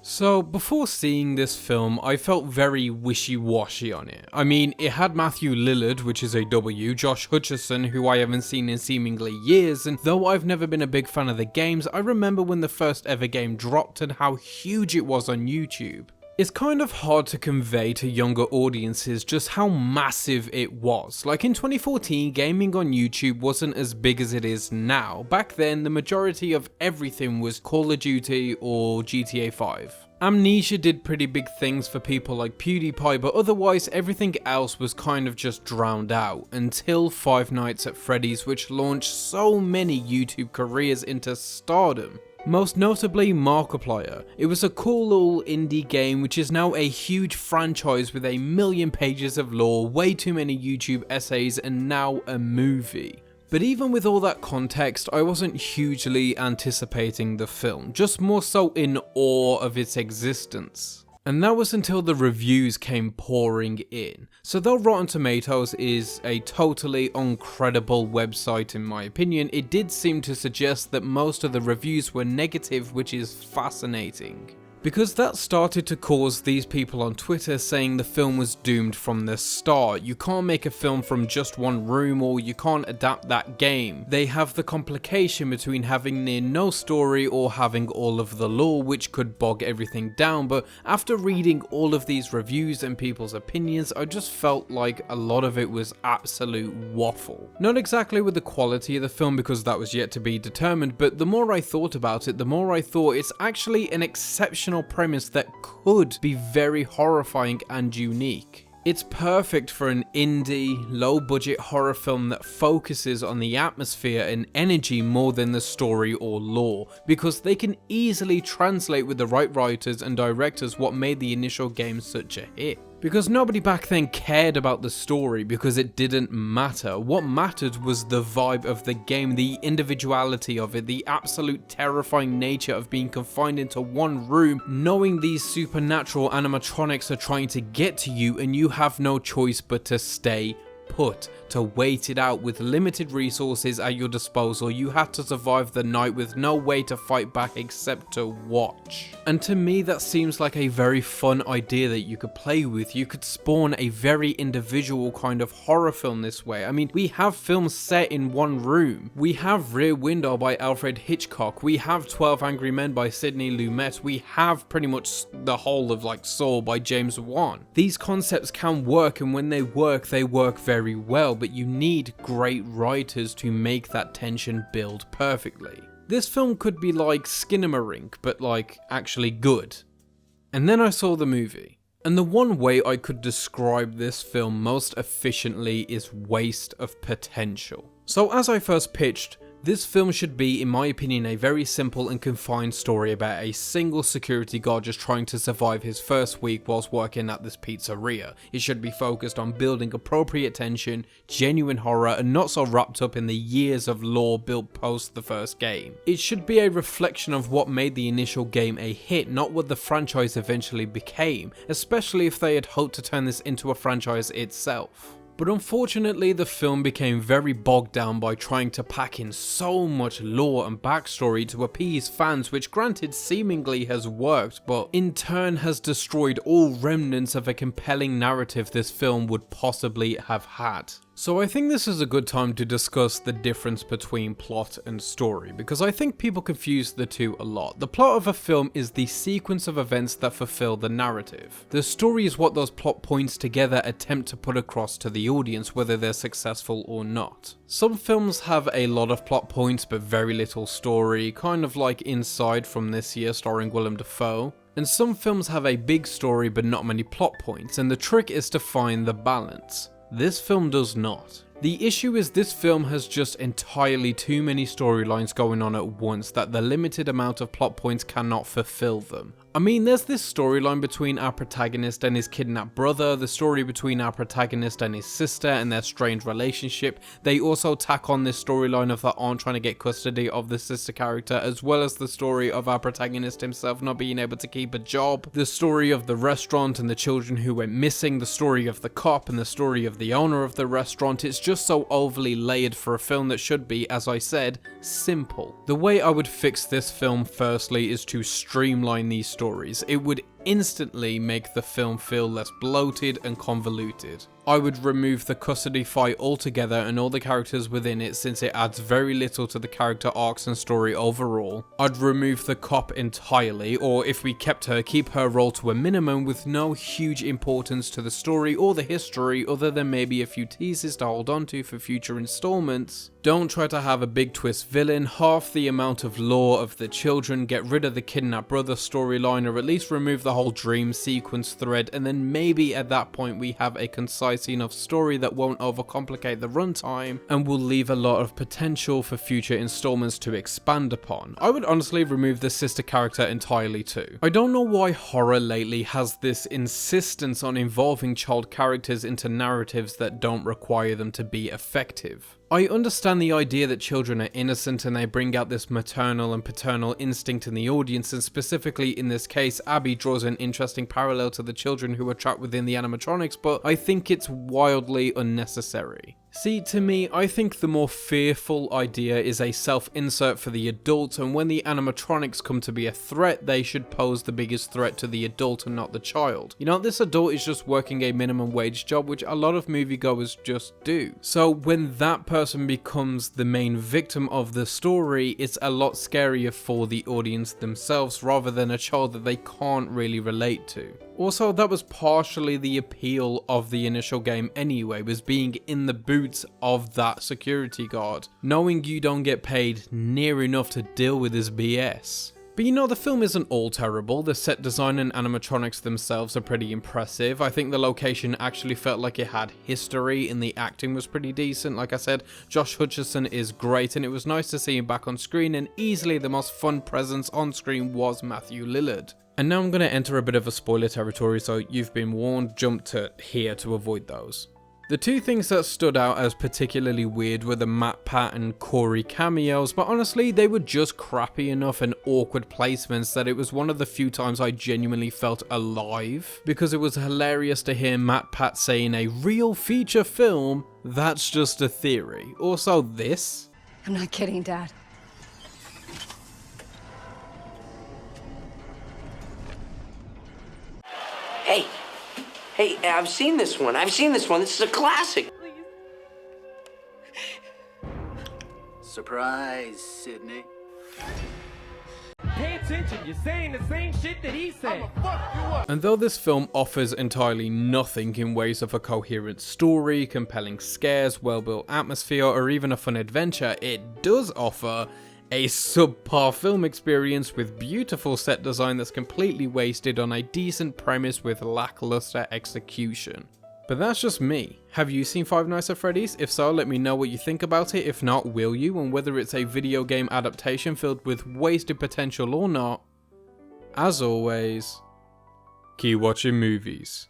So, before seeing this film, I felt very wishy-washy on it. I mean, it had Matthew Lillard, which is a W, Josh Hutcherson, who I haven't seen in seemingly years, and though I've never been a big fan of the games, I remember when the first ever game dropped and how huge it was on YouTube. It's kind of hard to convey to younger audiences just how massive it was. Like in 2014, gaming on YouTube wasn't as big as it is now. Back then, the majority of everything was Call of Duty or GTA 5. Amnesia did pretty big things for people like PewDiePie, but otherwise everything else was kind of just drowned out, until Five Nights at Freddy's, which launched so many YouTube careers into stardom. Most notably Markiplier. It was a cool little indie game which is now a huge franchise with 1,000,000 pages of lore, way too many YouTube essays, and now a movie. But even with all that context, I wasn't hugely anticipating the film, just more so in awe of its existence. And that was until the reviews came pouring in. So though Rotten Tomatoes is a totally uncredible website in my opinion, it did seem to suggest that most of the reviews were negative, which is fascinating. Because that started to cause these people on Twitter saying the film was doomed from the start. You can't make a film from just one room, or you can't adapt that game. They have the complication between having near no story or having all of the lore, which could bog everything down. But after reading all of these reviews and people's opinions, I just felt like a lot of it was absolute waffle. Not exactly with the quality of the film, because that was yet to be determined, but the more I thought about it, the more I thought it's actually an exceptional premise that could be very horrifying and unique. It's perfect for an indie, low-budget horror film that focuses on the atmosphere and energy more than the story or lore, because they can easily translate with the right writers and directors what made the initial game such a hit. Because nobody back then cared about the story, because it didn't matter. What mattered was the vibe of the game, the individuality of it, the absolute terrifying nature of being confined into one room, knowing these supernatural animatronics are trying to get to you and you have no choice but to stay put, to wait it out with limited resources at your disposal. You had to survive the night with no way to fight back except to watch. And to me that seems like a very fun idea that you could play with. You could spawn a very individual kind of horror film this way. I mean, we have films set in one room. We have Rear Window by Alfred Hitchcock. We have 12 Angry Men by Sidney Lumet. We have pretty much the whole of like Saw by James Wan. These concepts can work, and when they work very well, but you need great writers to make that tension build perfectly. This film could be like Skinamarink, but like actually good. And then I saw the movie. And the one way I could describe this film most efficiently is waste of potential. So as I first pitched, this film should be, in my opinion, a very simple and confined story about a single security guard just trying to survive his first week whilst working at this pizzeria. It should be focused on building appropriate tension, genuine horror, and not so wrapped up in the years of lore built post the first game. It should be a reflection of what made the initial game a hit, not what the franchise eventually became, especially if they had hoped to turn this into a franchise itself. But unfortunately, the film became very bogged down by trying to pack in so much lore and backstory to appease fans, which granted seemingly has worked, but in turn has destroyed all remnants of a compelling narrative this film would possibly have had. So I think this is a good time to discuss the difference between plot and story, because I think people confuse the two a lot. The plot of a film is the sequence of events that fulfill the narrative. The story is what those plot points together attempt to put across to the audience, whether they're successful or not. Some films have a lot of plot points but very little story, kind of like Inside from this year starring Willem Dafoe. And some films have a big story but not many plot points, and the trick is to find the balance. This film does not. The issue is this film has just entirely too many storylines going on at once that the limited amount of plot points cannot fulfill them. I mean, there's this storyline between our protagonist and his kidnapped brother, the story between our protagonist and his sister and their strained relationship. They also tack on this storyline of their aunt trying to get custody of the sister character, as well as the story of our protagonist himself not being able to keep a job, the story of the restaurant and the children who went missing, the story of the cop and the story of the owner of the restaurant. It's just so overly layered for a film that should be, as I said, simple. The way I would fix this film firstly is to streamline these storylines stories. It would instantly make the film feel less bloated and convoluted. I would remove the custody fight altogether and all the characters within it, since it adds very little to the character arcs and story overall. I'd remove the cop entirely, or if we kept her, keep her role to a minimum with no huge importance to the story or the history other than maybe a few teases to hold on to for future installments. Don't try to have a big twist villain, half the amount of lore of the children, get rid of the kidnapped brother storyline, or at least remove the whole dream sequence thread, and then maybe at that point we have a concise enough story that won't overcomplicate the runtime and will leave a lot of potential for future installments to expand upon. I would honestly remove the sister character entirely too. I don't know why horror lately has this insistence on involving child characters into narratives that don't require them to be effective. I understand the idea that children are innocent and they bring out this maternal and paternal instinct in the audience, and specifically in this case, Abby draws an interesting parallel to the children who are trapped within the animatronics, but I think it's wildly unnecessary. See, to me, I think the more fearful idea is a self-insert for the adult, and when the animatronics come to be a threat, they should pose the biggest threat to the adult and not the child. You know, this adult is just working a minimum wage job, which a lot of moviegoers just do. So when that person becomes the main victim of the story, it's a lot scarier for the audience themselves rather than a child that they can't really relate to. Also, that was partially the appeal of the initial game anyway, was being in the boots of that security guard, knowing you don't get paid near enough to deal with this BS. But you know, the film isn't all terrible. The set design and animatronics themselves are pretty impressive. I think the location actually felt like it had history, and the acting was pretty decent. Like I said, Josh Hutcherson is great, and it was nice to see him back on screen, and easily the most fun presence on screen was Matthew Lillard. And now I'm going to enter a bit of a spoiler territory, so you've been warned, jump to here to avoid those. The two things that stood out as particularly weird were the Matt, Pat and Corey cameos, but honestly they were just crappy enough and awkward placements that it was one of the few times I genuinely felt alive, because it was hilarious to hear Matt Pat say in a real feature film, "That's just a theory." Also this. I'm not kidding, Dad. Hey, I've seen this one. This is a classic. Surprise, Sydney. Pay attention, you're saying the same shit that he said. I'ma fuck you up. And though this film offers entirely nothing in ways of a coherent story, compelling scares, well-built atmosphere, or even a fun adventure, it does offer a subpar film experience with beautiful set design that's completely wasted on a decent premise with lackluster execution. But that's just me. Have you seen Five Nights at Freddy's? If so, let me know what you think about it. If not, will you? And whether it's a video game adaptation filled with wasted potential or not. As always, keep watching movies.